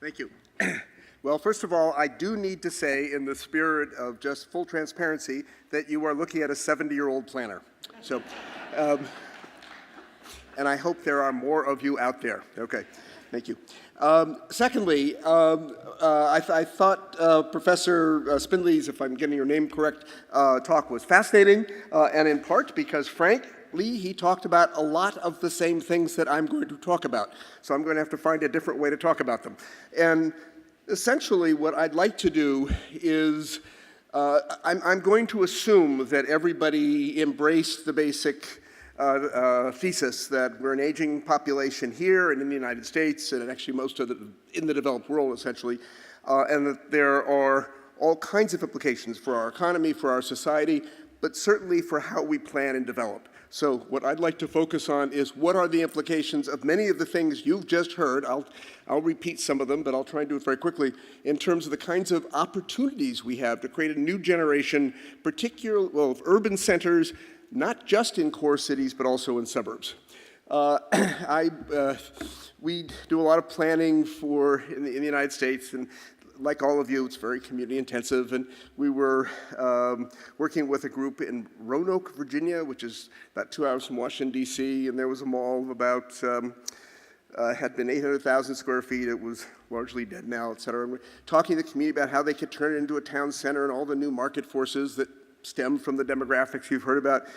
Thank you. Well, first of all, I do need to say, in the spirit of just full transparency, that you are looking at a 70-year-old planner. So, and I hope there are more of you out there. Okay, thank you. Secondly, I thought Professor Spindley's, if I'm getting your name correct, talk was fascinating, and in part because frankly, he talked about a lot of the same things that I'm going to talk about. So I'm going to have to find a different way to talk about them. And essentially, what I'd like to do is, I'm going to assume that everybody embraced the basic thesis that we're an aging population here and in the United States, and actually most of in the developed world, essentially, and that there are all kinds of implications for our economy, for our society, but certainly for how we plan and develop. So what I'd like to focus on is what are the implications of many of the things you've just heard. I'll repeat some of them, but I'll try and do it very quickly, in terms of the kinds of opportunities we have to create a new generation, particularly of urban centers, not just in core cities, but also in suburbs. We do a lot of planning in the United States, and like all of you, it's very community intensive, and we were working with a group in Roanoke, Virginia, which is about 2 hours from Washington, D.C., and there was a mall of about, had been 800,000 square feet. It was largely dead now, et cetera. And we're talking to the community about how they could turn it into a town center and all the new market forces that stem from the demographics you've heard about.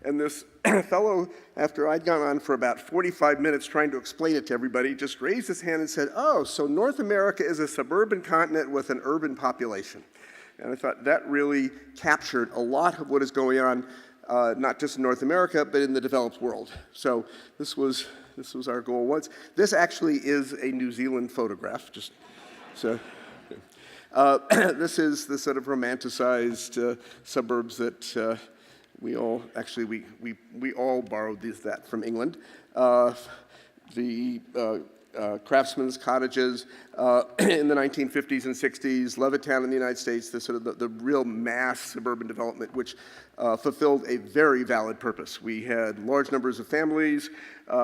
And this fellow, after I'd gone on for about 45 minutes trying to explain it to everybody, just raised his hand and said, "Oh, so North America is a suburban continent with an urban population." And I thought that really captured a lot of what is going on, not just in North America, but in the developed world. So this was our goal once. This actually is a New Zealand photograph, just so. This is the sort of romanticized suburbs that we all borrowed that from England. The craftsmen's cottages in the 1950s and 60s, Levittown in the United States, the real mass suburban development, which fulfilled a very valid purpose. We had large numbers of families.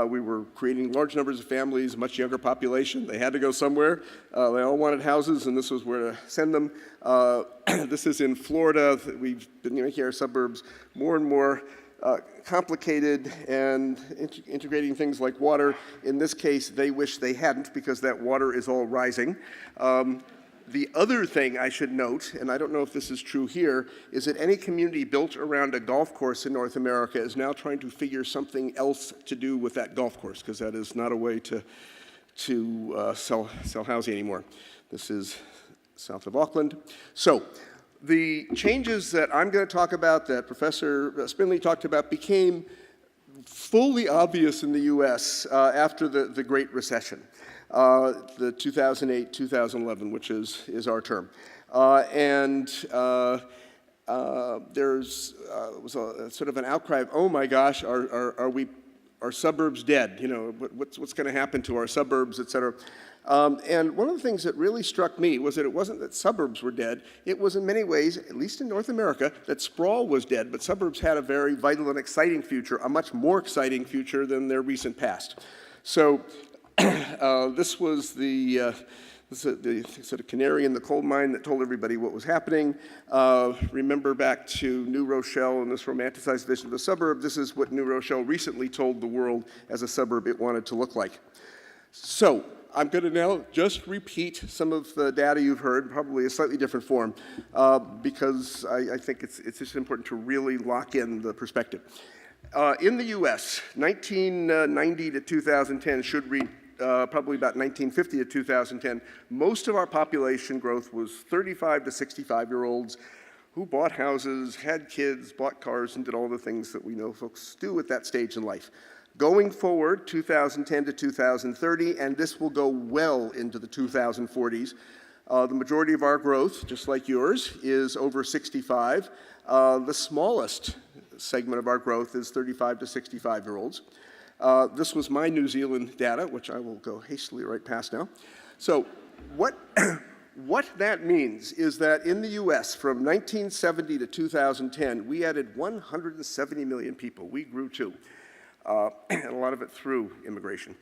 We were creating large numbers of families, much younger population. They had to go somewhere. They all wanted houses, and this was where to send them. This is in Florida. We've been making our suburbs more and more complicated and integrating things like water. In this case, they wish they hadn't, because that water is all rising. The other thing I should note, and I don't know if this is true here, is that any community built around a golf course in North America is now trying to figure something else to do with that golf course, because that is not a way to sell housing anymore. This is south of Auckland. So the changes that I'm going to talk about, that Professor Spindley talked about, became fully obvious in the US after the Great Recession. The 2008-2011, which is our term. There's was a sort of an outcry of, oh my gosh, are suburbs dead? You know, what's going to happen to our suburbs, et cetera. And one of the things that really struck me was that it wasn't that suburbs were dead. It was in many ways, at least in North America, that sprawl was dead, but suburbs had a very vital and exciting future, a much more exciting future than their recent past. So this was the sort of canary in the coal mine that told everybody what was happening. Remember back to New Rochelle and this romanticized vision of the suburb. This is what New Rochelle recently told the world as a suburb it wanted to look like. So I'm going to now just repeat some of the data you've heard, probably a slightly different form, because I think it's just important to really lock in the perspective. In the US, 1990 to 2010 should read probably about 1950 to 2010, most of our population growth was 35 to 65-year-olds who bought houses, had kids, bought cars, and did all the things that we know folks do at that stage in life. Going forward, 2010 to 2030, and this will go well into the 2040s, the majority of our growth, just like yours, is over 65. The smallest segment of our growth is 35 to 65-year-olds. This was my New Zealand data, which I will go hastily right past now. So what that means is that in the US, from 1970 to 2010, we added 170 million people. We grew too, and a lot of it through immigration.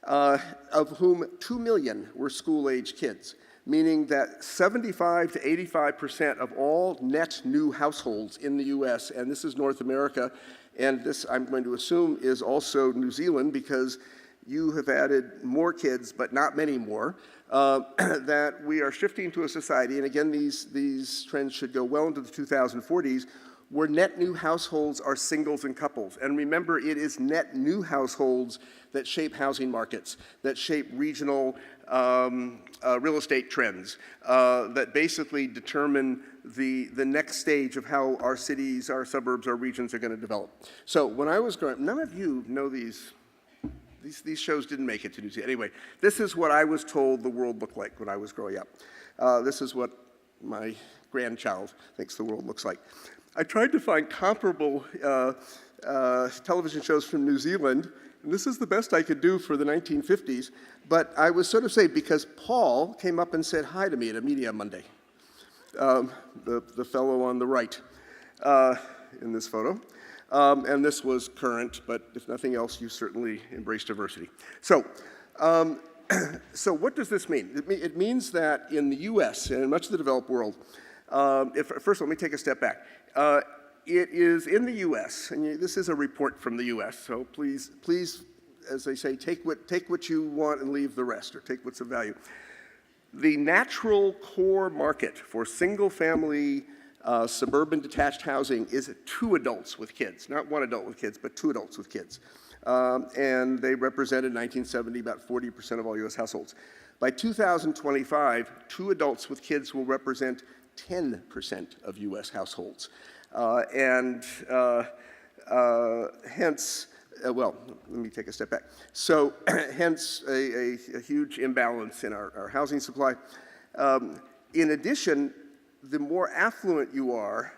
of whom 2 million were school-age kids, meaning that 75 to 85% of all net new households in the US, and this is North America, and this I'm going to assume is also New Zealand because you have added more kids, but not many more, that we are shifting to a society, and again, these trends should go well into the 2040s, where net new households are singles and couples. And remember, it is net new households that shape housing markets, that shape regional real estate trends, that basically determine the next stage of how our cities, our suburbs, our regions are going to develop. So when I was growing up, none of you know these shows didn't make it to New Zealand. Anyway, this is what I was told the world looked like when I was growing up. This is what my grandchild thinks the world looks like. I tried to find comparable television shows from New Zealand, and this is the best I could do for the 1950s, but I was sort of saved because Paul came up and said hi to me at a media Monday, the fellow on the right in this photo. And this was current, but if nothing else, you certainly embrace diversity. So, so what does this mean? It means that in the US and in much of the developed world, first let me take a step back. It is in the US, and this is a report from the US, so please, as they say, take what you want and leave the rest, or take what's of value. The natural core market for single-family suburban detached housing is 2 adults with kids, not 1 adult with kids, but 2 adults with kids. And they represented, in 1970, about 40% of all US households. By 2025, 2 adults with kids will represent 10% of US households. Hence, well, let me take a step back. So hence a huge imbalance in our housing supply. In addition, the more affluent you are,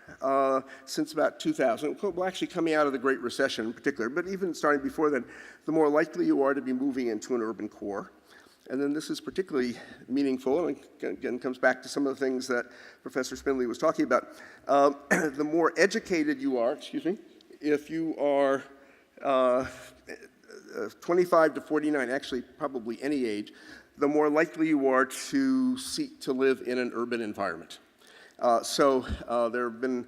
since about 2000, well, actually coming out of the Great Recession in particular, but even starting before then, the more likely you are to be moving into an urban core. And then this is particularly meaningful, and again comes back to some of the things that Professor Spindley was talking about. The more educated you are, if you are 25 to 49, actually probably any age, the more likely you are to seek to live in an urban environment. There's been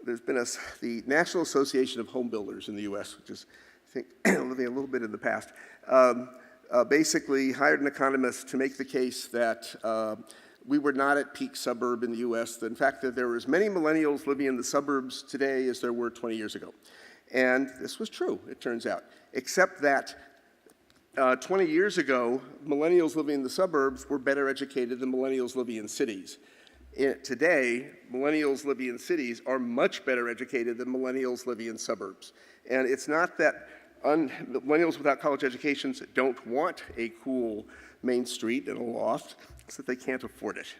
the National Association of Home Builders in the US, which is, I think, living a little bit in the past, basically hired an economist to make the case that we were not at peak suburb in the US, that in fact that there were as many millennials living in the suburbs today as there were 20 years ago. And this was true, it turns out, except that 20 years ago, millennials living in the suburbs were better educated than millennials living in cities. Today, millennials living in cities are much better educated than millennials living in suburbs. And it's not that millennials without college educations don't want a cool main street and a loft, it's that they can't afford it.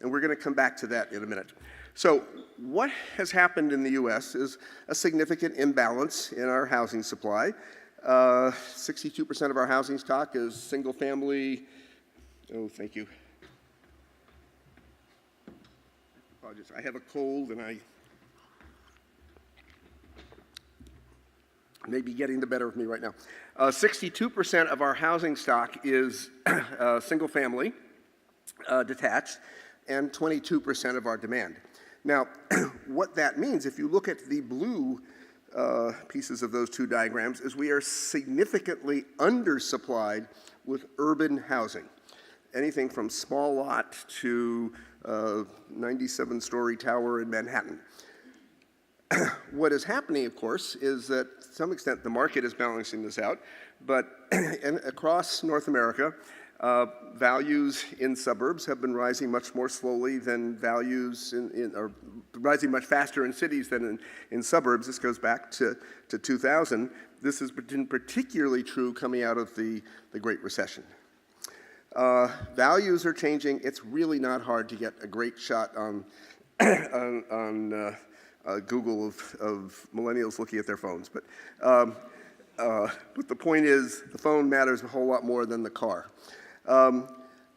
And we're going to come back to that in a minute. So what has happened in the US is a significant imbalance in our housing supply. 62% of our housing stock is single family. Oh, thank you. Apologies. I have a cold and I may be getting the better of me right now. 62% of our housing stock is single family, detached, and 22% of our demand. Now, what that means, if you look at the blue pieces of those 2 diagrams, is we are significantly undersupplied with urban housing. Anything from small lot to 97-story tower in Manhattan. What is happening, of course, is that to some extent the market is balancing this out, but across North America, values in suburbs have been rising much more slowly than values or rising much faster in cities than in suburbs. This goes back to 2000. This has been particularly true coming out of the Great Recession. Values are changing. It's really not hard to get a great shot on Google of millennials looking at their phones. But the point is, the phone matters a whole lot more than the car.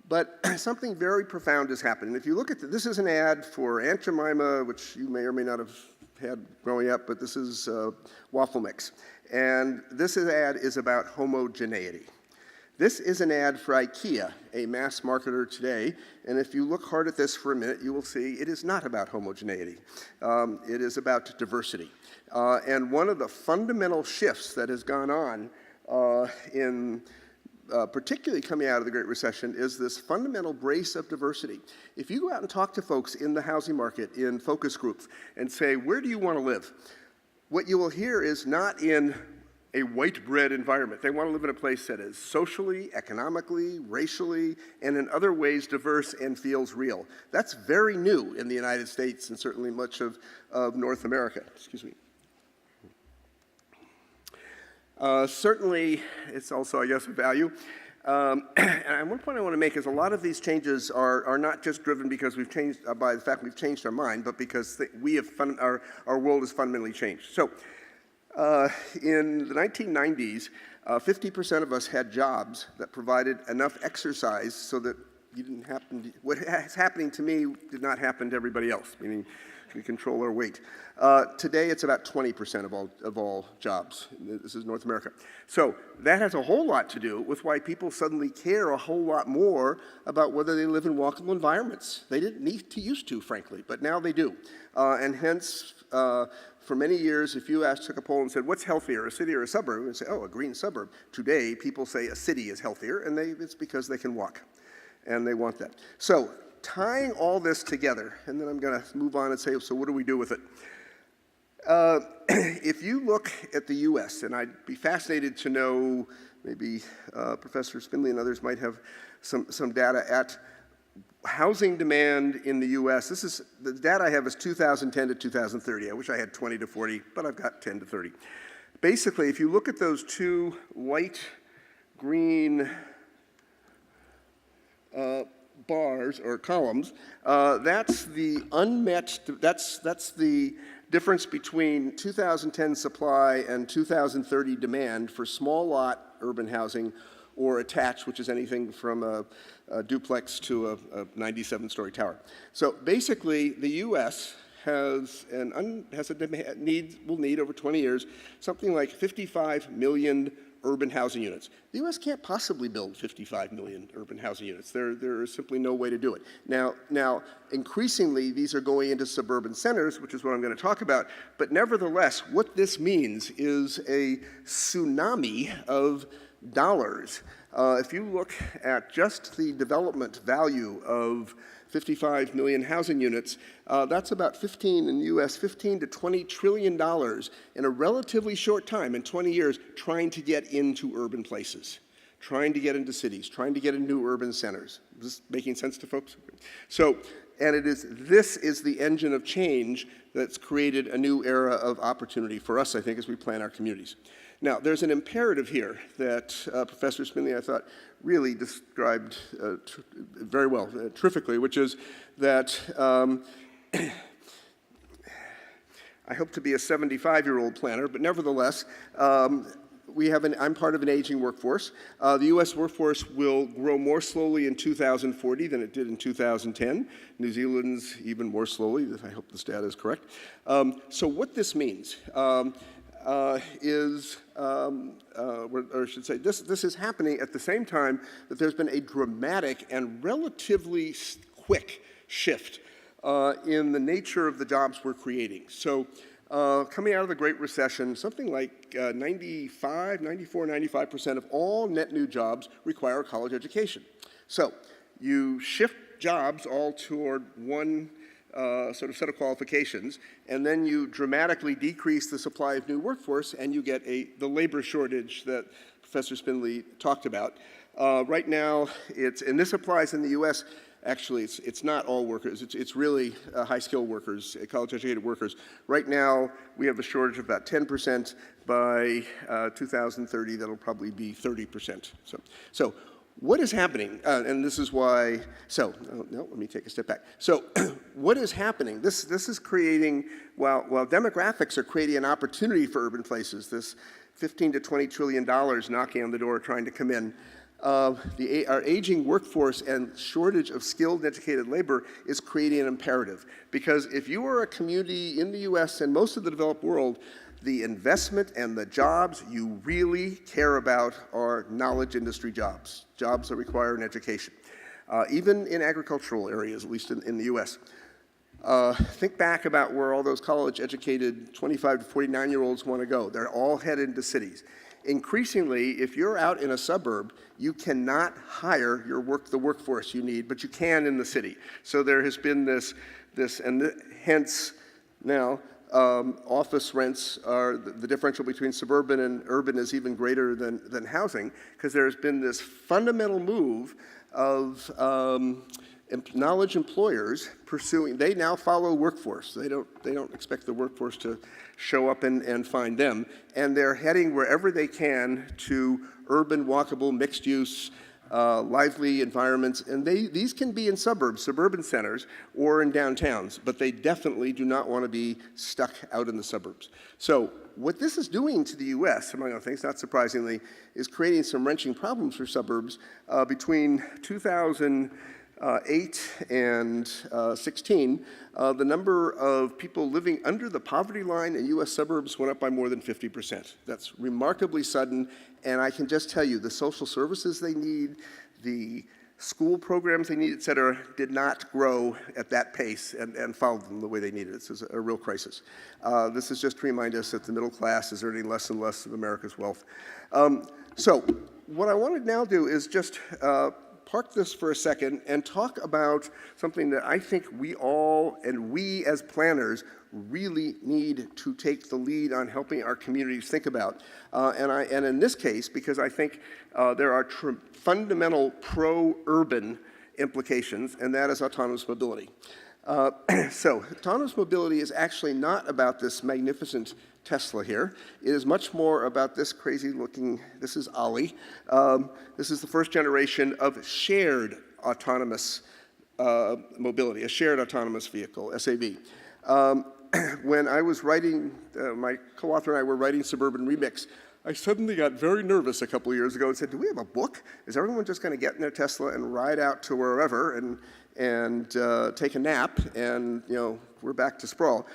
But something very profound has happened. And if you look at this is an ad for Aunt Jemima, which you may or may not have had growing up, but this is waffle mix. And this ad is about homogeneity. This is an ad for IKEA, a mass marketer today, and if you look hard at this for a minute, you will see it is not about homogeneity. It is about diversity. And one of the fundamental shifts that has gone on particularly coming out of the Great Recession, is this fundamental brace of diversity. If you go out and talk to folks in the housing market, in focus groups, and say, where do you want to live? What you will hear is not in a white bread environment. They want to live in a place that is socially, economically, racially, and in other ways diverse and feels real. That's very new in the United States and certainly much of North America. Excuse me. Certainly, it's also, I guess, a value. And one point I want to make is a lot of these changes are not just driven because we've changed, by the fact we've changed our mind, but because our world has fundamentally changed. So, in the 1990s, 50% of us had jobs that provided enough exercise so that you didn't happen what is happening to me did not happen to everybody else, meaning we control our weight. Today, it's about 20% of all jobs. This is North America. So that has a whole lot to do with why people suddenly care a whole lot more about whether they live in walkable environments. They didn't need to used to, frankly, but now they do. And hence, for many years, if you took a poll and said, what's healthier, a city or a suburb? And say, oh, a green suburb. Today, people say a city is healthier, and it's because they can walk, and they want that. So tying all this together, and then I'm going to move on and say, so what do we do with it? If you look at the U.S., and I'd be fascinated to know, maybe Professor Spindley and others might have some data at housing demand in the U.S. The data I have is 2010 to 2030. I wish I had 20 to 40, but I've got 10 to 30. Basically, if you look at those two light green bars or columns, that's the unmet, that's the difference between 2010 supply and 2030 demand for small lot urban housing or attached, which is anything from a duplex to a 97-story tower. So basically, the U.S. will need over 20 years something like 55 million urban housing units. The U.S. can't possibly build 55 million urban housing units. There is simply no way to do it. Now, increasingly, these are going into suburban centers, which is what I'm going to talk about. But nevertheless, what this means is a tsunami of dollars. If you look at just the development value of 55 million housing units, that's about in the U.S., $15 to $20 trillion in a relatively short time, in 20 years, trying to get into urban places, trying to get into cities, trying to get into new urban centers. Is this making sense to folks? So, and this is the engine of change that's created a new era of opportunity for us, I think, as we plan our communities. Now, there's an imperative here that Professor Spindley, I thought, really described very well, terrifically, which is that I hope to be a 75-year-old planner, but nevertheless, I'm part of an aging workforce. The U.S. workforce will grow more slowly in 2040 than it did in 2010. New Zealand's even more slowly. I hope this data is correct. So what this means or I should say, this is happening at the same time that there's been a dramatic and relatively quick shift in the nature of the jobs we're creating. So coming out of the Great Recession, something like 95% of all net new jobs require a college education. So you shift jobs all toward one sort of set of qualifications, and then you dramatically decrease the supply of new workforce, and you get the labor shortage that Professor Spindley talked about. Right now, and this applies in the U.S., actually, it's not all workers. It's really high-skilled workers, college-educated workers. Right now, we have a shortage of about 10%. By 2030, that'll probably be 30%. So what is happening, and this is why, let me take a step back. So what is happening? This is creating, while demographics are creating an opportunity for urban places, this $15 to $20 trillion knocking on the door trying to come in, our aging workforce and shortage of skilled and educated labor is creating an imperative. Because if you are a community in the US and most of the developed world, the investment and the jobs you really care about are knowledge industry jobs, jobs that require an education, even in agricultural areas, at least in the US. Think back about where all those college-educated 25 to 49-year-olds want to go. They're all headed into cities. Increasingly, if you're out in a suburb, you cannot hire the workforce you need, but you can in the city. So there has been hence now office rents are, the differential between suburban and urban is even greater than housing, because there's been this fundamental move of knowledge employers pursuing, they now follow workforce. They don't expect the workforce to show up and find them. And they're heading wherever they can to urban, walkable, mixed use, lively environments. And these can be in suburbs, suburban centers, or in downtowns, but they definitely do not want to be stuck out in the suburbs. So what this is doing to the US, among other things, not surprisingly, is creating some wrenching problems for suburbs. Between 2008 and 16, the number of people living under the poverty line in US suburbs went up by more than 50%. That's remarkably sudden, and I can just tell you the social services they need, the school programs they need, et cetera, did not grow at that pace and follow them the way they needed. This is a real crisis. This is just to remind us that the middle class is earning less and less of America's wealth. So what I want to now do is just park this for a second and talk about something that I think we all and we as planners really need to take the lead on helping our communities think about. And in this case, because I think there are fundamental pro-urban implications, and that is autonomous mobility. So autonomous mobility is actually not about this magnificent Tesla here. It is much more about this crazy looking, this is Ollie. This is the first generation of shared autonomous mobility, a shared autonomous vehicle, SAV. When I was writing, my co-author and I were writing Suburban Remix, I suddenly got very nervous a couple of years ago and said, do we have a book? Is everyone just going to get in their Tesla and ride out to wherever and take a nap and, we're back to sprawl?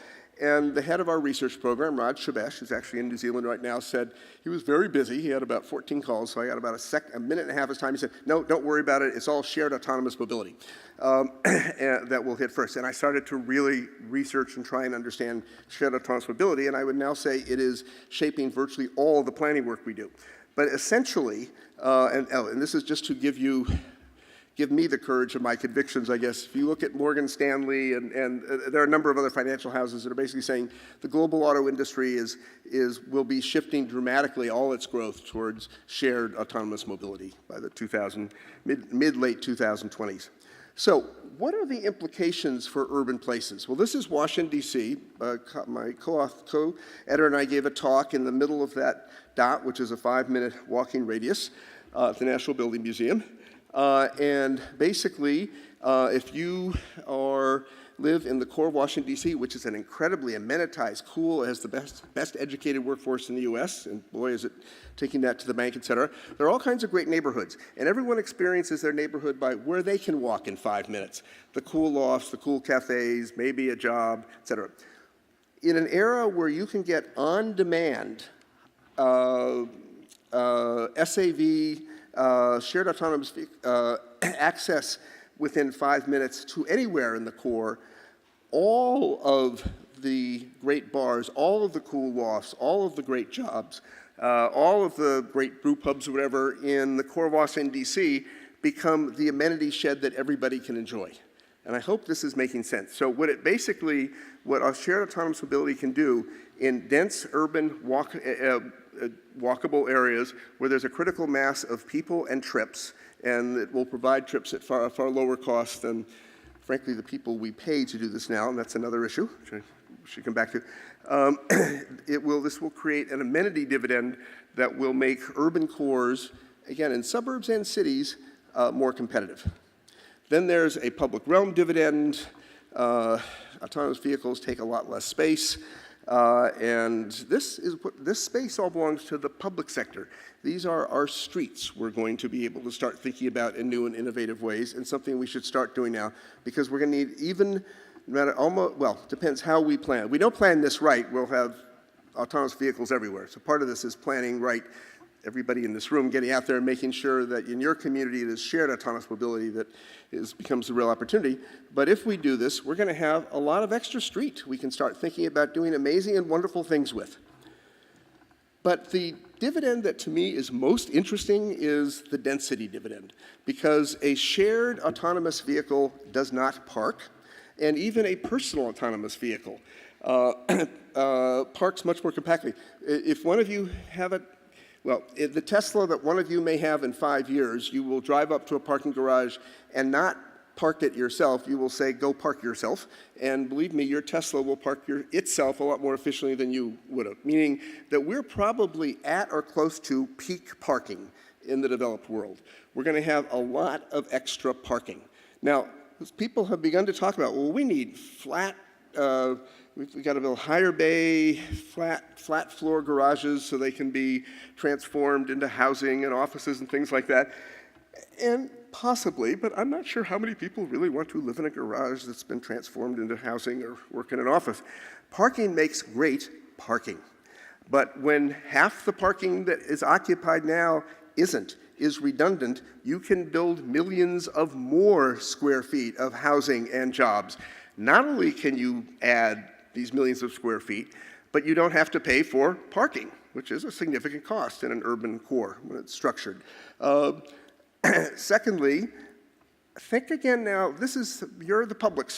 And the head of our research program, Raj Shabesh, who's actually in New Zealand right now, said he was very busy. He had about 14 calls, so I got about a minute and a half of his time. He said, no, don't worry about it. It's all shared autonomous mobility that we'll hit first. And I started to really research and try and understand shared autonomous mobility, and I would now say it is shaping virtually all the planning work we do. But essentially, and this is just to give me the courage of my convictions, I guess. If you look at Morgan Stanley and there are a number of other financial houses that are basically saying the global auto industry will be shifting dramatically all its growth towards shared autonomous mobility by the mid-late 2020s. So what are the implications for urban places? Well, this is Washington, D.C. My co-editor and I gave a talk in the middle of that dot, which is a 5-minute walking radius at the National Building Museum. And basically, if you live in the core of Washington, D.C., which is an incredibly amenitized, cool, has the best educated workforce in the U.S., and boy, is it taking that to the bank, et cetera, there are all kinds of great neighborhoods. And everyone experiences their neighborhood by where they can walk in 5 minutes. The cool lofts, the cool cafes, maybe a job, et cetera. In an era where you can get on-demand SAV, shared autonomous access within 5 minutes to anywhere in the core, all of the great bars, all of the cool lofts, all of the great jobs, all of the great brew pubs or whatever in the core of Washington, D.C. become the amenity shed that everybody can enjoy. And I hope this is making sense. So what our shared autonomous mobility can do in dense urban walkable areas where there's a critical mass of people and trips, and it will provide trips at far lower cost than, frankly, the people we pay to do this now, and that's another issue, which I should come back to. This will create an amenity dividend that will make urban cores, again, in suburbs and cities, more competitive. Then there's a public realm dividend. Autonomous vehicles take a lot less space. And this space all belongs to the public sector. These are our streets we're going to be able to start thinking about in new and innovative ways, and something we should start doing now, because we're going to need even, well, depends how we plan. If we don't plan this right, we'll have autonomous vehicles everywhere. So part of this is planning right, everybody in this room getting out there and making sure that in your community it is shared autonomous mobility that becomes a real opportunity. But if we do this, we're going to have a lot of extra street we can start thinking about doing amazing and wonderful things with. But the dividend that to me is most interesting is the density dividend, because a shared autonomous vehicle does not park, and even a personal autonomous vehicle parks much more compactly. If one of you have the Tesla that one of you may have in 5 years, you will drive up to a parking garage and not park it yourself. You will say, go park yourself. And believe me, your Tesla will park itself a lot more efficiently than you would have. Meaning that we're probably at or close to peak parking in the developed world. We're going to have a lot of extra parking. Now, people have begun to talk about, well, we need flat, we've got to build higher bay, flat floor garages so they can be transformed into housing and offices and things like that. And possibly, but I'm not sure how many people really want to live in a garage that's been transformed into housing or work in an office. Parking makes great parking. But when half the parking that is occupied now is redundant, you can build millions of more square feet of housing and jobs. Not only can you add these millions of square feet, but you don't have to pay for parking, which is a significant cost in an urban core when it's structured. Secondly, think again now, you're the public,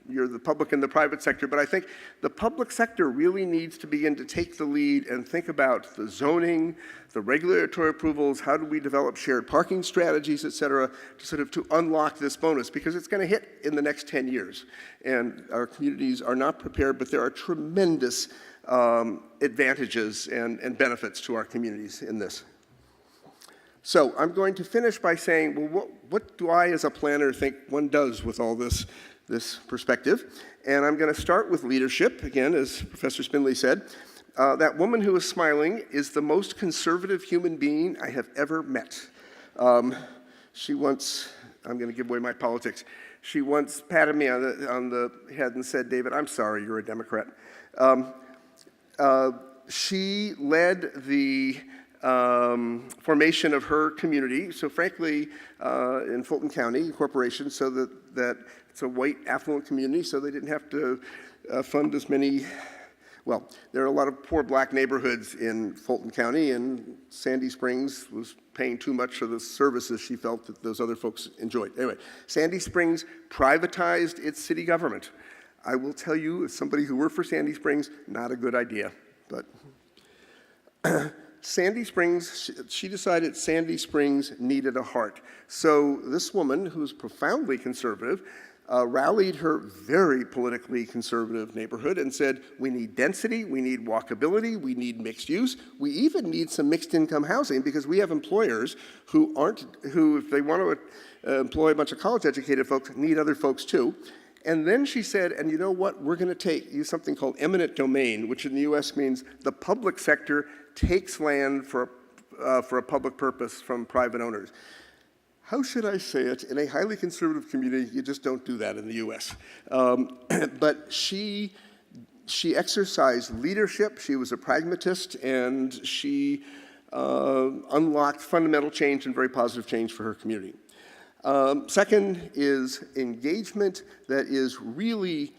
you're the public and the private sector, but I think the public sector really needs to begin to take the lead and think about the zoning, the regulatory approvals, how do we develop shared parking strategies, et cetera, to unlock this bonus, because it's going to hit in the next 10 years. And our communities are not prepared, but there are tremendous advantages and benefits to our communities in this. So I'm going to finish by saying, well, what do I as a planner think one does with all this perspective? And I'm going to start with leadership, again, as Professor Spindley said. That woman who is smiling is the most conservative human being I have ever met. She once, I'm going to give away my politics, she once patted me on the head and said, David, I'm sorry, you're a Democrat. She led the formation of her community, so frankly, in Fulton County Corporation, so that it's a white affluent community, so they didn't have to fund as many, well, there are a lot of poor black neighborhoods in Fulton County, and Sandy Springs was paying too much for the services she felt that those other folks enjoyed. Anyway, Sandy Springs privatized its city government. I will tell you, as somebody who worked for Sandy Springs, not a good idea, but Sandy Springs, she decided Sandy Springs needed a heart. So this woman, who's profoundly conservative, rallied her very politically conservative neighborhood and said, we need density, we need walkability, we need mixed use, we even need some mixed income housing, because we have employers who if they want to employ a bunch of college educated folks, need other folks too. And then she said, and you know what, we're going to use something called eminent domain, which in the US means the public sector takes land for a public purpose from private owners. How should I say it? In a highly conservative community, you just don't do that in the US. But she exercised leadership, she was a pragmatist, and she unlocked fundamental change and very positive change for her community. Second is engagement that is really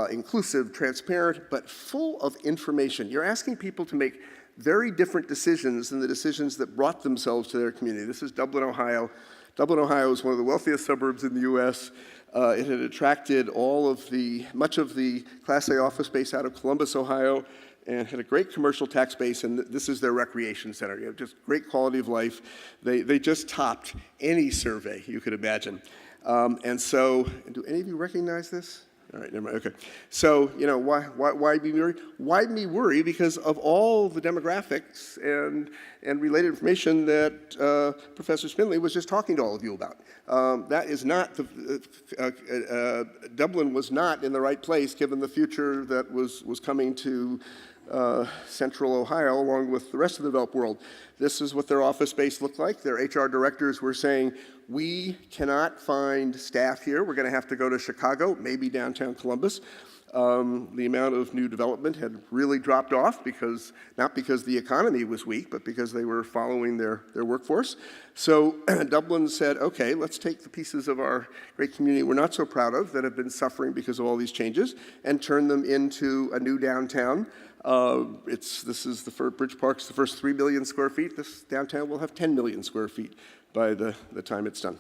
inclusive, transparent, but full of information. You're asking people to make very different decisions than the decisions that brought themselves to their community. This is Dublin, Ohio. Dublin, Ohio is one of the wealthiest suburbs in the US. It had attracted much of the Class A office space out of Columbus, Ohio, and had a great commercial tax base, and this is their recreation center. You have just great quality of life. They just topped any survey you could imagine. And so, do any of you recognize this? All right, never mind, okay. So, you know, why be worried? Why me worry? Because of all the demographics and related information that Professor Spindley was just talking to all of you about. That is not, Dublin was not in the right place given the future that was coming to Central Ohio along with the rest of the developed world. This is what their office space looked like. Their HR directors were saying, we cannot find staff here. We're going to have to go to Chicago, maybe downtown Columbus. The amount of new development had really dropped off because, not because the economy was weak, but because they were following their workforce. So Dublin said, okay, let's take the pieces of our great community we're not so proud of that have been suffering because of all these changes and turn them into a new downtown. This is the Bridge Park's the first 3 million square feet. This downtown will have 10 million square feet by the time it's done.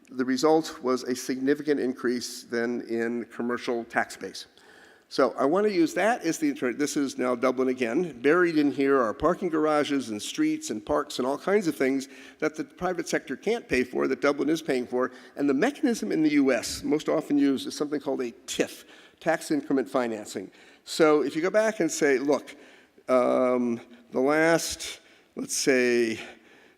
The result was a significant increase then in commercial tax base. So I want to use that as this is now Dublin again. Buried in here are parking garages and streets and parks and all kinds of things that the private sector can't pay for, that Dublin is paying for. And the mechanism in the US most often used is something called a TIF, tax increment financing. So if you go back and say, look, the last, let's say,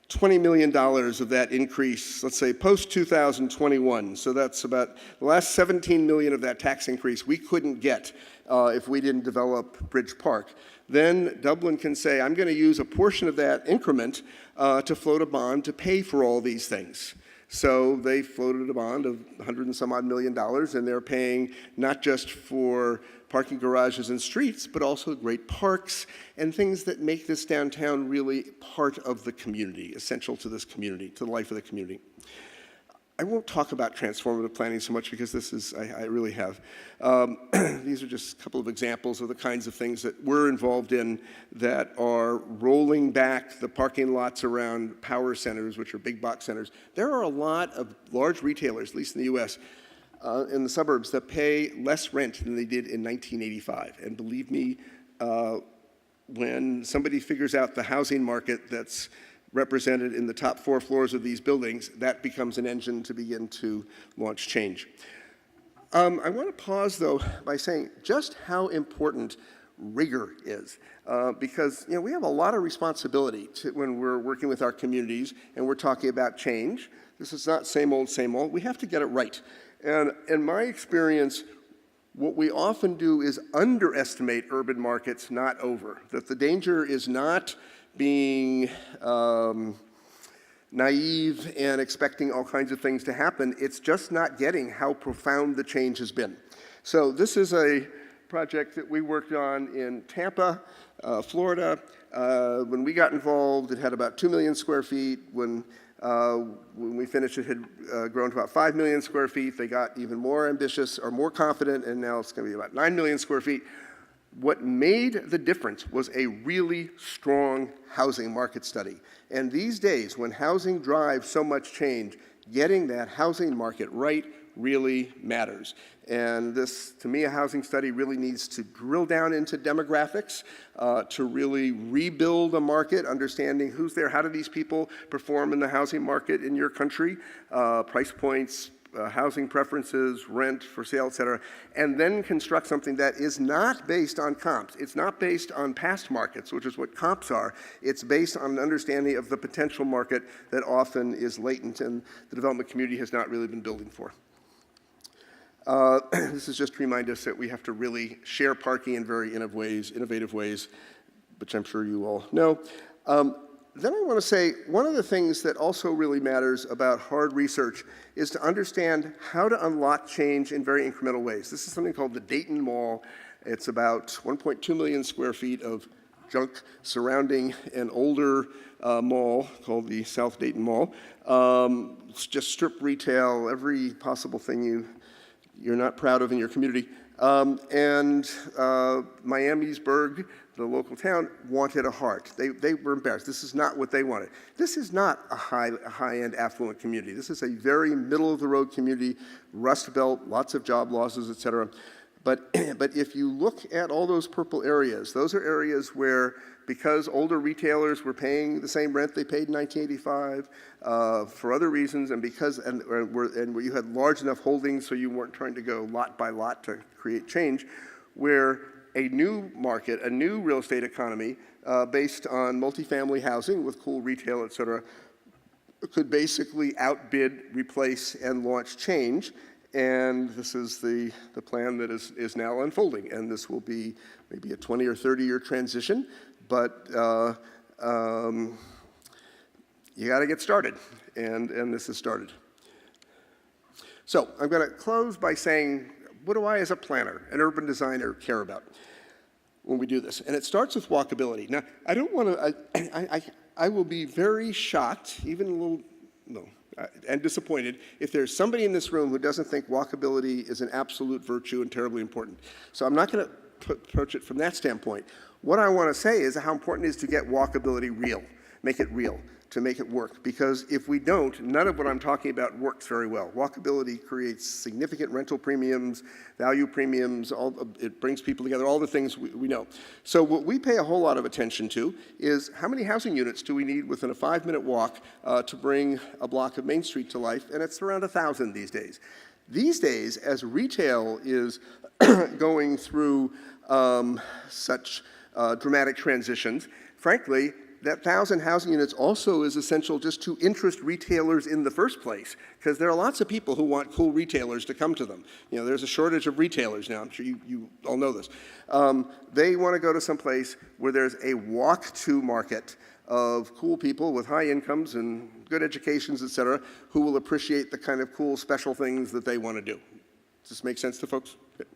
$20 million of that increase, let's say post-2021, so that's about the last 17 million of that tax increase we couldn't get if we didn't develop Bridge Park. Then Dublin can say, I'm going to use a portion of that increment to float a bond to pay for all these things. So they floated a bond of $100 and some odd million, and they're paying not just for parking garages and streets, but also great parks and things that make this downtown really part of the community, essential to this community, to the life of the community. I won't talk about transformative planning so much because this is, I really have. These are just a couple of examples of the kinds of things that we're involved in that are rolling back the parking lots around power centers, which are big box centers. There are a lot of large retailers, at least in the US, in the suburbs that pay less rent than they did in 1985. And believe me, when somebody figures out the housing market that's represented in the top 4 floors of these buildings, that becomes an engine to begin to launch change. I want to pause, though, by saying just how important rigor is, because we have a lot of responsibility when we're working with our communities and we're talking about change. This is not same old, same old. We have to get it right. And in my experience, what we often do is underestimate urban markets, not over. That the danger is not being naive and expecting all kinds of things to happen. It's just not getting how profound the change has been. So this is a project that we worked on in Tampa, Florida. When we got involved, it had about 2 million square feet. When we finished, it had grown to about 5 million square feet. They got even more ambitious or more confident, and now it's going to be about 9 million square feet. What made the difference was a really strong housing market study. And these days, when housing drives so much change, getting that housing market right really matters. And this, to me, a housing study really needs to drill down into demographics, to really rebuild a market, understanding who's there, how do these people perform in the housing market in your country, price points, housing preferences, rent, for sale, et cetera, and then construct something that is not based on comps. It's not based on past markets, which is what comps are. It's based on an understanding of the potential market that often is latent and the development community has not really been building for. This is just to remind us that we have to really share parking in very innovative ways, which I'm sure you all know. Then I want to say one of the things that also really matters about hard research is to understand how to unlock change in very incremental ways. This is something called the Dayton Mall. It's about 1.2 million square feet of junk surrounding an older mall called the South Dayton Mall. It's just strip retail, every possible thing you're not proud of in your community. Miamisburg, the local town, wanted a heart. They were embarrassed. This is not what they wanted. This is not a high-end affluent community. This is a very middle-of-the-road community, Rust Belt, lots of job losses, et cetera. But, but if you look at all those purple areas, those are areas where, because older retailers were paying the same rent they paid in 1985 for other reasons, and because where you had large enough holdings so you weren't trying to go lot by lot to create change, where a new market, a new real estate economy based on multifamily housing with cool retail, et cetera, could basically outbid, replace, and launch change. And this is the plan that is now unfolding. And this will be maybe a 20 or 30-year transition, but you got to get started, and this has started. So I'm going to close by saying, what do I as a planner, an urban designer, care about when we do this? And it starts with walkability. Now, I don't want to, I will be very shocked, even a little, and disappointed if there's somebody in this room who doesn't think walkability is an absolute virtue and terribly important. So I'm not going to approach it from that standpoint. What I want to say is how important it is to get walkability real, make it real, to make it work. Because if we don't, none of what I'm talking about works very well. Walkability creates significant rental premiums, value premiums, it brings people together, all the things we know. So what we pay a whole lot of attention to is how many housing units do we need within a 5-minute walk to bring a block of Main Street to life, and it's around 1,000 these days. These days, as retail is going through such dramatic transitions, frankly, that 1,000 housing units also is essential just to interest retailers in the first place, because there are lots of people who want cool retailers to come to them. You know, there's a shortage of retailers now. I'm sure you all know this. They want to go to some place where there's a walk-to market of cool people with high incomes and good educations, et cetera, who will appreciate the kind of cool special things that they want to do. Does this make sense to folks? Good.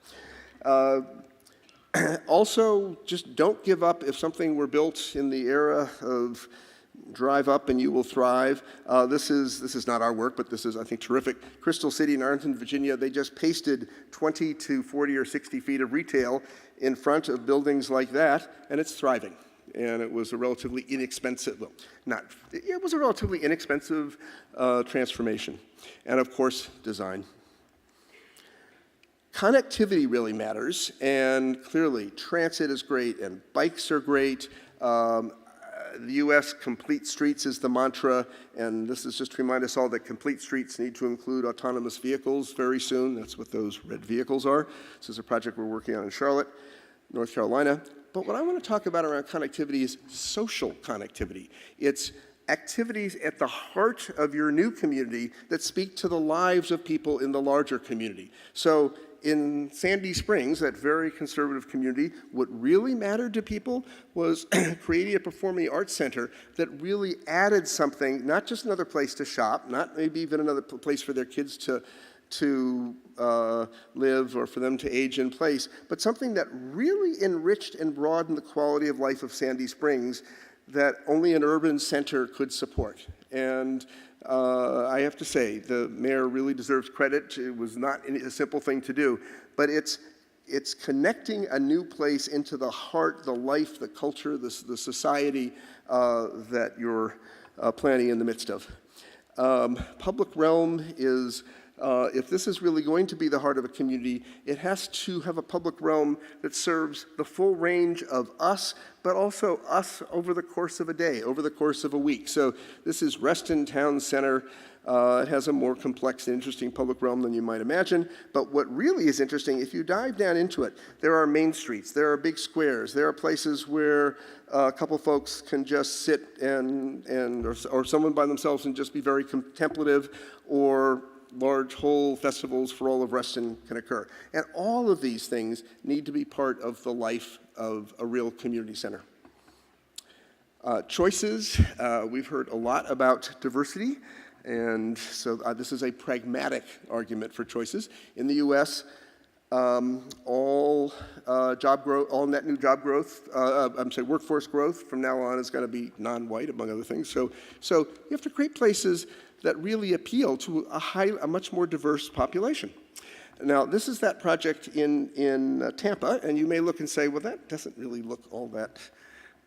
Also, just don't give up if something were built in the era of drive up and you will thrive. This is not our work, but this is, I think, terrific. Crystal City in Arlington, Virginia, they just pasted 20 to 40 or 60 feet of retail in front of buildings like that, and it's thriving. And it was a relatively inexpensive, well, it was a relatively inexpensive transformation. And of course, design. Connectivity really matters, and clearly transit is great and bikes are great. The US complete streets is the mantra, and this is just to remind us all that complete streets need to include autonomous vehicles very soon. That's what those red vehicles are. This is a project we're working on in Charlotte, North Carolina. But what I want to talk about around connectivity is social connectivity. It's activities at the heart of your new community that speak to the lives of people in the larger community. So in Sandy Springs, that very conservative community, what really mattered to people was creating a performing arts center that really added something, not just another place to shop, not maybe even another place for their kids to live or for them to age in place, but something that really enriched and broadened the quality of life of Sandy Springs that only an urban center could support. And I have to say, the mayor really deserves credit. It was not a simple thing to do, but it's connecting a new place into the heart, the life, the culture, the society that you're planning in the midst of. Public realm is, if this is really going to be the heart of a community, it has to have a public realm that serves the full range of us, but also us over the course of a day, over the course of a week. So this is Reston Town Center. It has a more complex and interesting public realm than you might imagine. But what really is interesting, if you dive down into it, there are main streets, there are big squares, there are places where a couple folks can just sit or someone by themselves and just be very contemplative, or large whole festivals for all of Reston can occur. And all of these things need to be part of the life of a real community center. Choices, we've heard a lot about diversity, and so this is a pragmatic argument for choices. In the US, all net new job growth, workforce growth from now on is going to be non-white, among other things. So you have to create places that really appeal to a much more diverse population. Now, this is that project in Tampa, and you may look and say, well, that doesn't really look all that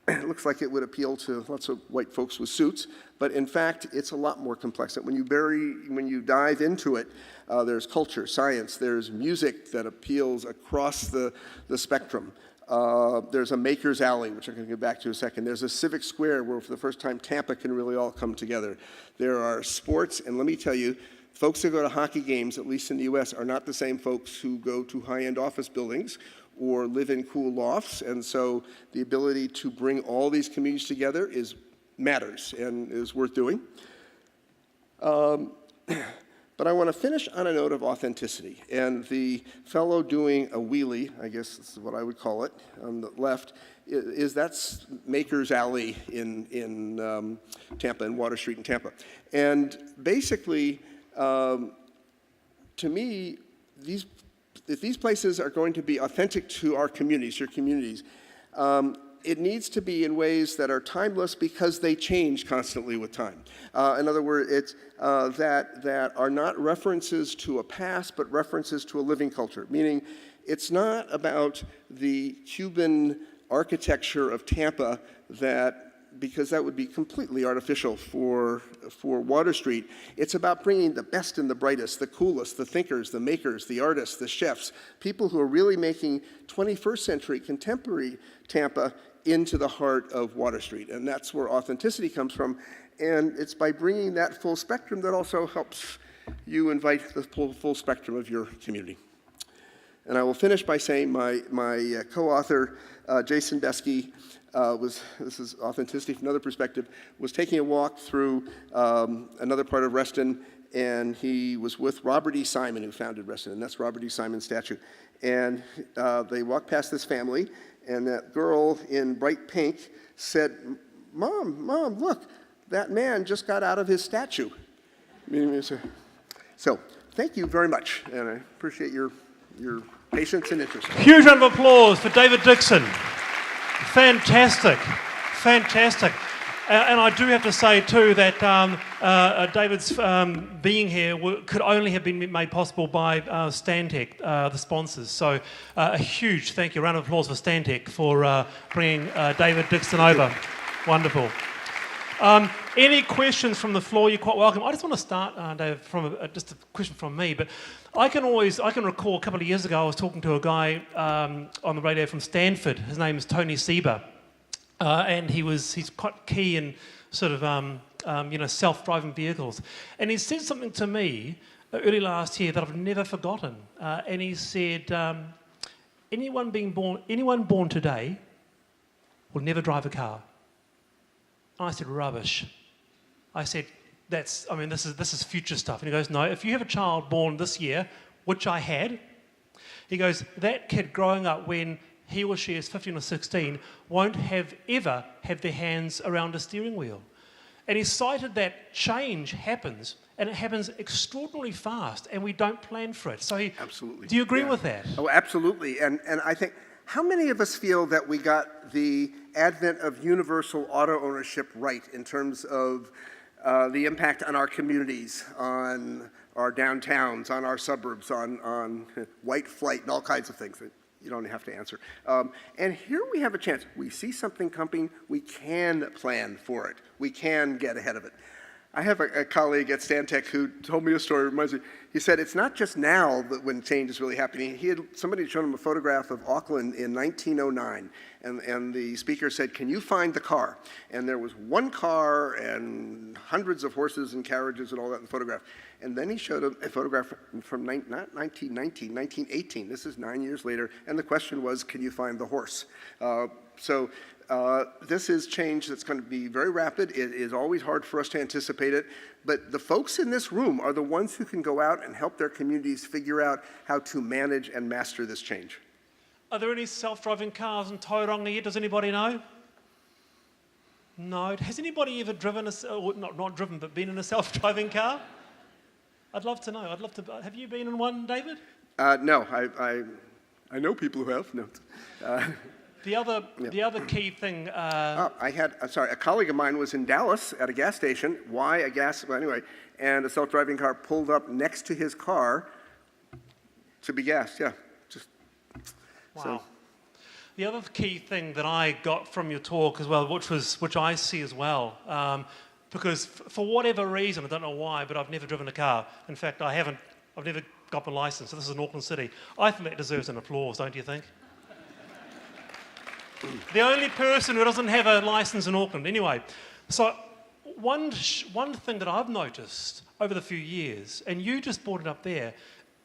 it looks like it would appeal to lots of white folks with suits, but in fact, it's a lot more complex. When you dive into it, there's culture, science, there's music that appeals across the spectrum. There's a maker's alley, which I'm going to get back to in a second. There's a civic square where for the first time Tampa can really all come together. There are sports, and let me tell you, folks who go to hockey games, at least in the US, are not the same folks who go to high-end office buildings or live in cool lofts, and so the ability to bring all these communities together matters and is worth doing. But I want to finish on a note of authenticity. And the fellow doing a wheelie, I guess this is what I would call it, on the left, that's Maker's Alley in Tampa, in Water Street in Tampa. And basically, to me, if these places are going to be authentic to our communities, your communities, it needs to be in ways that are timeless because they change constantly with time. In other words, it's that are not references to a past, but references to a living culture, meaning it's not about the Cuban architecture of Tampa because that would be completely artificial for Water Street. It's about bringing the best and the brightest, the coolest, the thinkers, the makers, the artists, the chefs, people who are really making 21st century contemporary Tampa into the heart of Water Street. And that's where authenticity comes from. And it's by bringing that full spectrum that also helps you invite the full spectrum of your community. And I will finish by saying my co-author, Jason Beskey, this is authenticity from another perspective, was taking a walk through another part of Reston, and he was with Robert E. Simon, who founded Reston, and that's Robert E. Simon's statue. And they walked past this family, and that girl in bright pink said, Mom, look, that man just got out of his statue. So, thank you very much, and I appreciate your patience and interest. Huge round of applause for David Dixon. Fantastic. And I do have to say too that David's being here could only have been made possible by Stantec, the sponsors. So a huge thank you, round of applause for Stantec for bringing David Dixon over. Wonderful. Any questions from the floor? You're quite welcome. I just want to start, David, from just a question from me. But I can recall a couple of years ago I was talking to a guy on the radio from Stanford. His name is Tony Sieber, and he's quite key in sort of self-driving vehicles. And he said something to me early last year that I've never forgotten. And he said, anyone born today will never drive a car. I said, rubbish. I said, this is future stuff. And he goes, no, if you have a child born this year, which I had, he goes, that kid growing up when he or she is 15 or 16 won't ever have their hands around a steering wheel. And he cited that change happens, and it happens extraordinarily fast, and we don't plan for it. So absolutely. Do you agree with that? Oh, absolutely. And I think, how many of us feel that we got the advent of universal auto ownership right in terms of the impact on our communities, on our downtowns, on our suburbs, on white flight and all kinds of things that you don't have to answer. And here we have a chance. We see something coming. We can plan for it. We can get ahead of it. I have a colleague at Stantec who told me a story. Reminds me. He said it's not just now that when change is really happening. Somebody had shown him a photograph of Auckland in 1909, and the speaker said, "Can you find the car?" And there was one car and hundreds of horses and carriages and all that in the photograph. And then he showed him a photograph from not 1919, 1918. This is 9 years later, and the question was, "Can you find the horse?" This is change that's going to be very rapid. It is always hard for us to anticipate it, but the folks in this room are the ones who can go out and help their communities figure out how to manage and master this change. Are there any self-driving cars in Tauranga yet? Does anybody know? No. Has anybody ever driven not driven, but been in a self-driving car? I'd love to know. Have you been in one, David? No. I know people who have. No. The other key thing. A colleague of mine was in Dallas at a gas station. And a self-driving car pulled up next to his car to be gassed. Yeah, Wow. The other key thing that I got from your talk as well, which I see as well, because for whatever reason, I don't know why, but I've never driven a car. In fact, I've never got my license, so this is in Auckland City. I think that deserves an applause, don't you think? The only person who doesn't have a license in Auckland. Anyway, so one thing that I've noticed over the few years, and you just brought it up there,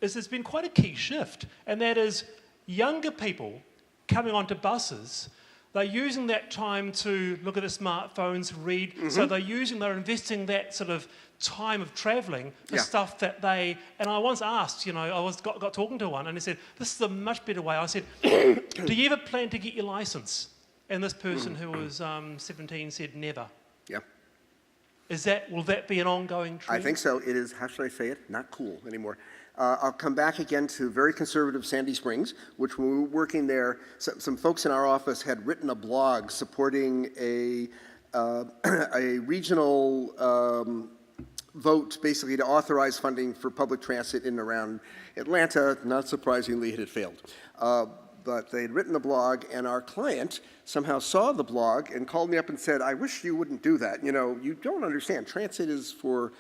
is there's been quite a key shift, and that is younger people coming onto buses. They're using that time to look at their smartphones, read. So they're investing that sort of time of travelling for stuff that they. And I once asked, I got talking to one, and he said, "This is a much better way." I said, "Do you ever plan to get your licence?" And this person who was 17 said, "Never." Yeah. Will that be an ongoing trend? I think so. It is, how should I say it, not cool anymore. I'll come back again to very conservative Sandy Springs, which when we were working there, some folks in our office had written a blog supporting a regional vote basically to authorize funding for public transit in and around Atlanta. Not surprisingly, it had failed. But they had written the blog, and our client somehow saw the blog and called me up and said, "I wish you wouldn't do that. You don't understand. Transit is for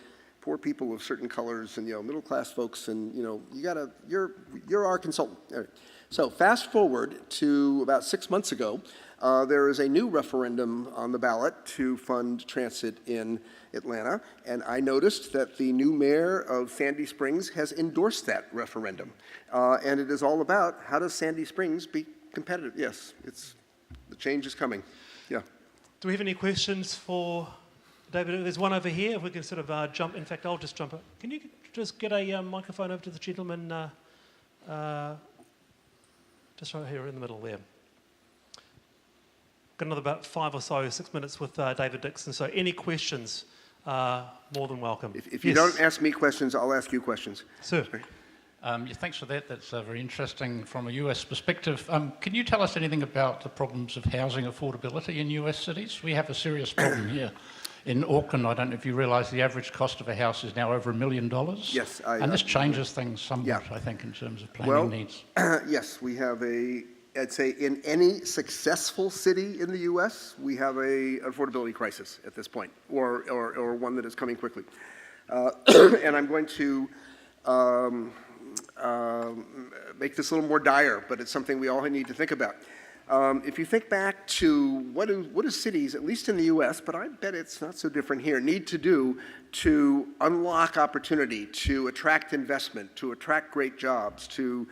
poor people of certain colors and middle-class folks, and you're our consultant." So fast forward to about 6 months ago, there is a new referendum on the ballot to fund transit in Atlanta, and I noticed that the new mayor of Sandy Springs has endorsed that referendum, and it is all about how does Sandy Springs be competitive. Yes, the change is coming. Yeah. Do we have any questions for David? There's one over here. If we can sort of jump. In fact, I'll just jump up. Can you just get a microphone over to the gentleman just right here in the middle there? Got another about 6 minutes with David Dixon. So any questions, more than welcome. If you don't ask me questions, I'll ask you questions. Sir. Thanks for that. That's very interesting from a US perspective. Can you tell us anything about the problems of housing affordability in US cities? We have a serious problem here. In Auckland, I don't know if you realise the average cost of a house is now over $1 million. Yes. And this changes things somewhat, I think, in terms of planning needs. Yes, we have I'd say in any successful city in the U.S., we have a affordability crisis at this point, or one that is coming quickly. And I'm going to make this a little more dire, but it's something we all need to think about. If you think back to what do cities, at least in the U.S., but I bet it's not so different here, need to do to unlock opportunity, to attract investment, to attract great jobs, to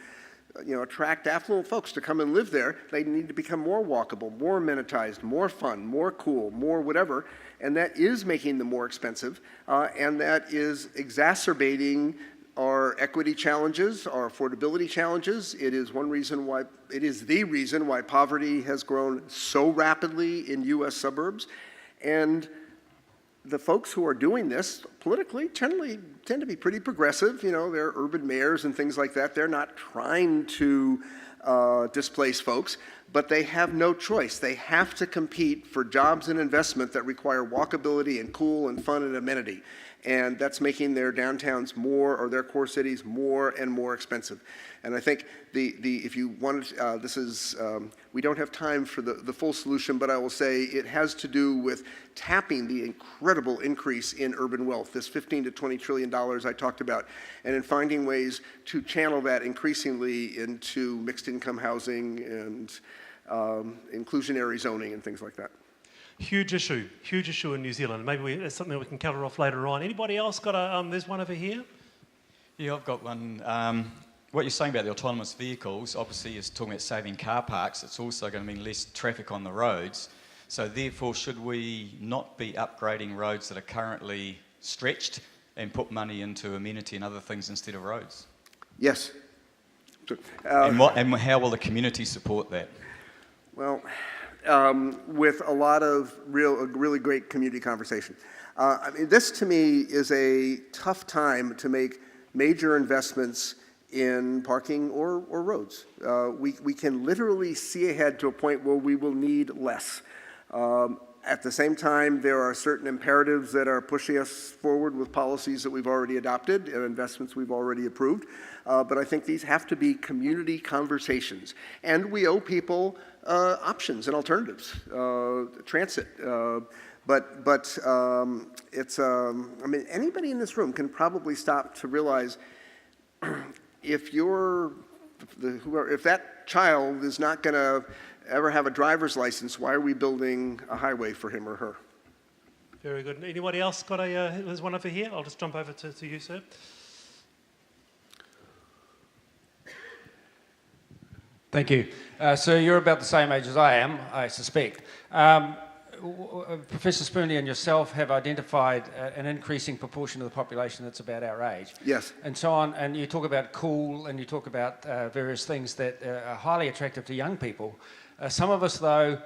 attract affluent folks to come and live there, they need to become more walkable, more amenitized, more fun, more cool, more whatever, and that is making them more expensive, and that is exacerbating our equity challenges, our affordability challenges. It is the reason why poverty has grown so rapidly in U.S. suburbs, and the folks who are doing this politically tend to be pretty progressive. They're urban mayors and things like that. They're not trying to displace folks, but they have no choice. They have to compete for jobs and investment that require walkability and cool and fun and amenity. And that's making their downtowns or their core cities more and more expensive. And I think if you want, we don't have time for the full solution, but I will say it has to do with tapping the incredible increase in urban wealth, this $15 to $20 trillion I talked about, and in finding ways to channel that increasingly into mixed income housing and inclusionary zoning and things like that. Huge issue in New Zealand. Maybe it's something we can cover off later on. Anybody else got there's one over here? Yeah, I've got one. What you're saying about the autonomous vehicles, obviously is talking about saving car parks. It's also going to mean less traffic on the roads. So therefore, should we not be upgrading roads that are currently stretched and put money into amenity and other things instead of roads? Yes. And how will the community support that? Well, with a lot of really great community conversation. This to me is a tough time to make major investments in parking or roads. We can literally see ahead to a point where we will need less. At the same time, there are certain imperatives that are pushing us forward with policies that we've already adopted and investments we've already approved. But I think these have to be community conversations. And we owe people options and alternatives, transit. It's, I mean, anybody in this room can probably stop to realize if if that child is not going to ever have a driver's license, why are we building a highway for him or her? Very good. Anybody else got there's one over here? I'll just jump over to you, sir. Thank you. So you're about the same age as I am, I suspect. Professor Spoonley and yourself have identified an increasing proportion of the population that's about our age. Yes. And so on, and you talk about cool, and you talk about various things that are highly attractive to young people. Some of us, though,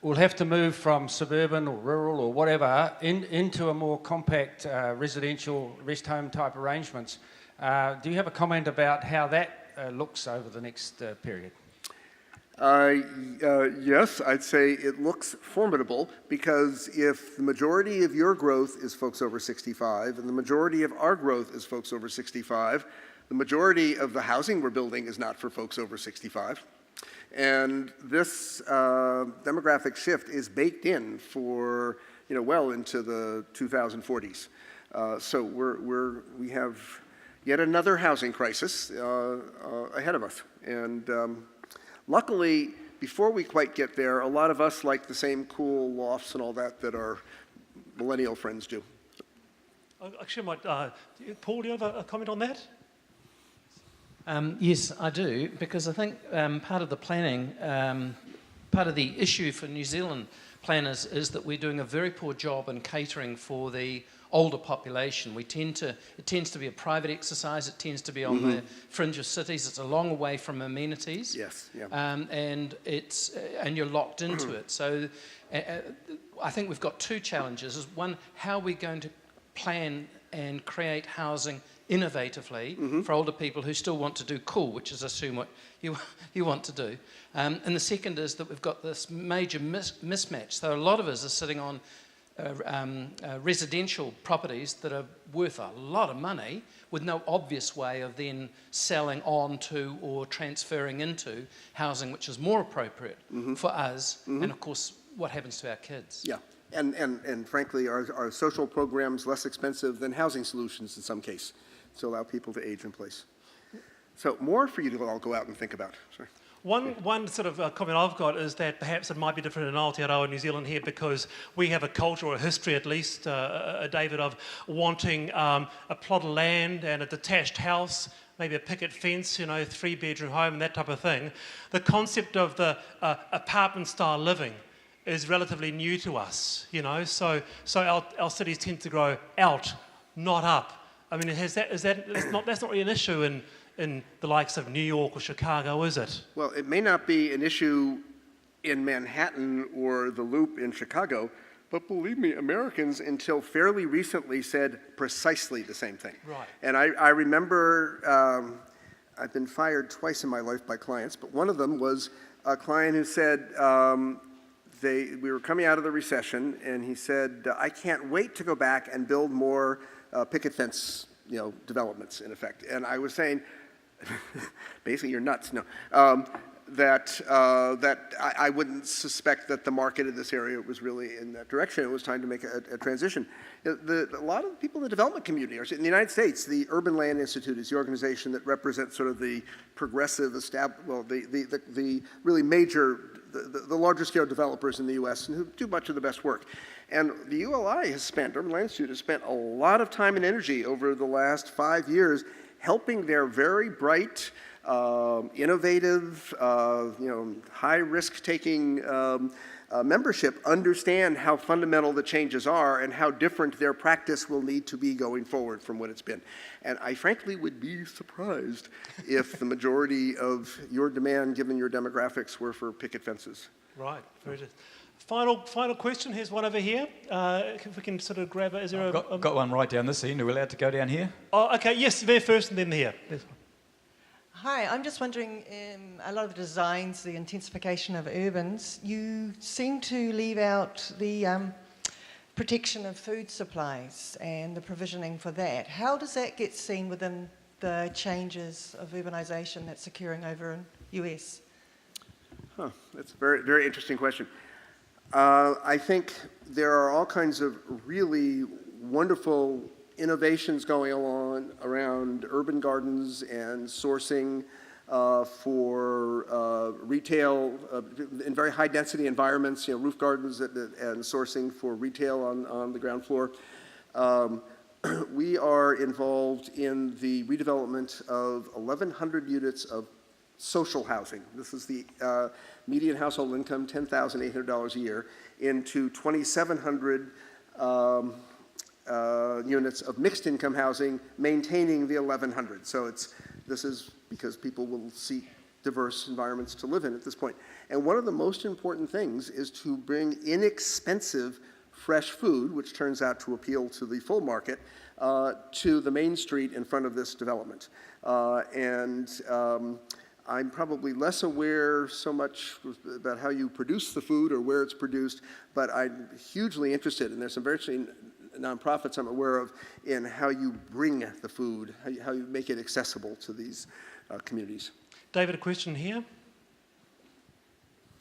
will have to move from suburban or rural or whatever into a more compact residential rest home type arrangements. Do you have a comment about how that looks over the next period? Yes, I'd say it looks formidable, because if the majority of your growth is folks over 65 and the majority of our growth is folks over 65, the majority of the housing we're building is not for folks over 65. And this demographic shift is baked in for, well into the 2040s. So we have yet another housing crisis ahead of us. And luckily, before we quite get there, a lot of us like the same cool lofts and all that our millennial friends do. Actually, Paul, do you have a comment on that? Yes, I do, because I think part of the planning, part of the issue for New Zealand planners is that we're doing a very poor job in catering for the older population. It tends to be a private exercise. It tends to be on the fringe of cities. It's a long way from amenities. Yes, yeah. And you're locked into it. So I think we've got two challenges. One, how are we going to plan and create housing innovatively for older people who still want to do cool, which is assume what you want to do. And the second is that we've got this major mismatch. So a lot of us are sitting on residential properties that are worth a lot of money with no obvious way of then selling on to or transferring into housing which is more appropriate for us and of course what happens to our kids. Yeah, and frankly our social programs less expensive than housing solutions in some case to allow people to age in place. So more for you to all go out and think about. Sorry. One sort of comment I've got is that perhaps it might be different in Aotearoa, New Zealand here, because we have a culture or a history at least, David, of wanting a plot of land and a detached house, maybe a picket fence, 3-bedroom home and that type of thing. The concept of the apartment-style living is relatively new to us, so our cities tend to grow out, not up. I mean, that's not really an issue in the likes of New York or Chicago, is it? Well, it may not be an issue in Manhattan or the Loop in Chicago, but believe me, Americans until fairly recently said precisely the same thing. Right. And I remember, I've been fired twice in my life by clients, but one of them was a client who said, we were coming out of the recession, and he said, I can't wait to go back and build more picket fence, developments, in effect. And I was saying, basically, you're nuts. No, that I wouldn't suspect that the market in this area was really in that direction. It was time to make a transition. A lot of the people in the development community are in the United States. The Urban Land Institute is the organization that represents sort of the progressive, the really major, the larger scale developers in the U.S. and who do much of the best work. And the ULI Urban Land Institute has spent a lot of time and energy over the last 5 years helping their very bright, innovative, high risk-taking membership understand how fundamental the changes are and how different their practice will need to be going forward from what it's been. And I frankly would be surprised if the majority of your demand, given your demographics, were for picket fences. Right, very good. Final question. Here's one over here. If we can sort of grab it. Is there got one right down this end. Are we allowed to go down here? Oh, okay. Yes, there first and then here. Hi, I'm just wondering, a lot of the designs, the intensification of urbans, you seem to leave out the protection of food supplies and the provisioning for that. How does that get seen within the changes of urbanisation that's occurring over in US? That's a very, very interesting question. I think there are all kinds of really wonderful innovations going on around urban gardens and sourcing for retail in very high density environments, roof gardens and sourcing for retail on the ground floor. We are involved in the redevelopment of 1,100 units of social housing. This is the median household income, $10,800 a year, into 2,700 units of mixed income housing, maintaining the 1,100. So this is because people will seek diverse environments to live in at this point. And one of the most important things is to bring inexpensive fresh food, which turns out to appeal to the full market, to the main street in front of this development. I'm probably less aware so much about how you produce the food or where it's produced, but I'm hugely interested, and there's some very interesting nonprofits I'm aware of, in how you bring the food, how you make it accessible to these communities. David, a question here.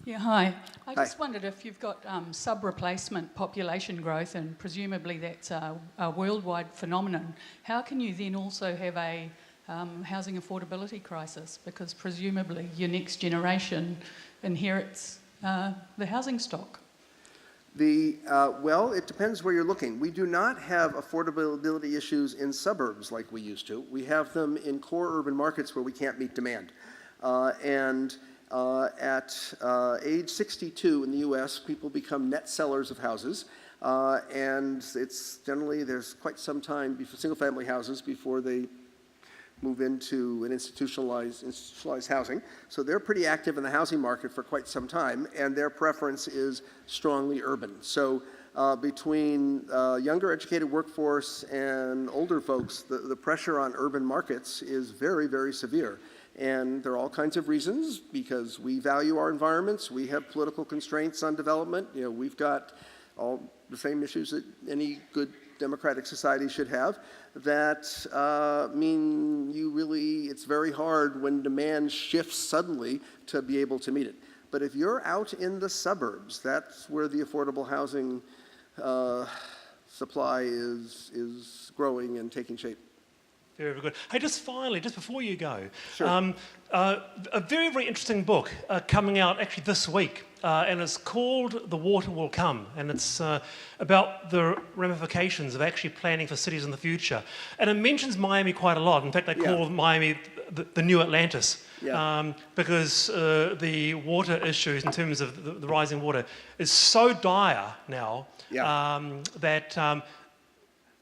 Yeah, hi. I Hi. just wondered if you've got sub-replacement population growth, and presumably that's a worldwide phenomenon. How can you then also have a housing affordability crisis? Because presumably your next generation inherits the housing stock. Well, it depends where you're looking. We do not have affordability issues in suburbs like we used to. We have them in core urban markets where we can't meet demand. At age 62 in the US, people become net sellers of houses. And it's generally, there's quite some time before single-family houses before they move into an institutionalized housing. So they're pretty active in the housing market for quite some time, and their preference is strongly urban. So between younger educated workforce and older folks, the pressure on urban markets is very, very severe. And there are all kinds of reasons, because we value our environments, we have political constraints on development, we've got all the same issues that any good democratic society should have, that mean it's very hard when demand shifts suddenly to be able to meet it. But if you're out in the suburbs, that's where the affordable housing supply is growing and taking shape. Very, very good. Hey, just finally, just before you go, Sure. a very, very interesting book coming out actually this week, and it's called The Water Will Come, and it's about the ramifications of actually planning for cities in the future. And it mentions Miami quite a lot. In fact, they call Miami the new Atlantis, because the water issues in terms of the rising water is so dire now that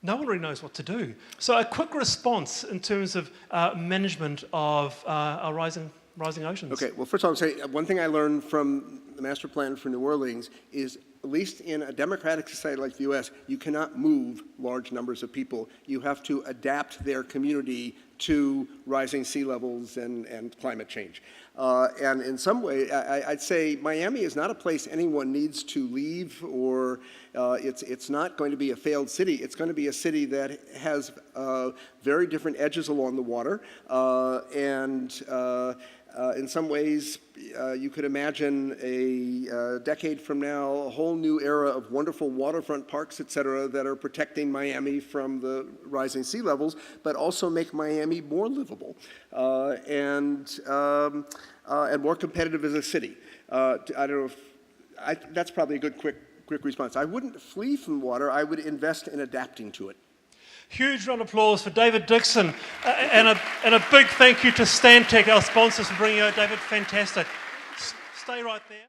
no one really knows what to do. So a quick response in terms of management of our rising oceans. Okay, well, first of all, I'll say one thing I learned from the master plan for New Orleans is, at least in a democratic society like the US, you cannot move large numbers of people. You have to adapt their community to rising sea levels and climate change. And in some way, I'd say Miami is not a place anyone needs to leave, or it's not going to be a failed city. It's going to be a city that has very different edges along the water, and in some ways, you could imagine a decade from now, a whole new era of wonderful waterfront parks, et cetera, that are protecting Miami from the rising sea levels, but also make Miami more livable and more competitive as a city. I don't know if that's probably a good quick response. I wouldn't flee from water. I would invest in adapting to it. Huge round of applause for David Dixon, and a big thank you to Stantec, our sponsors, for bringing out David. Fantastic. Stay right there.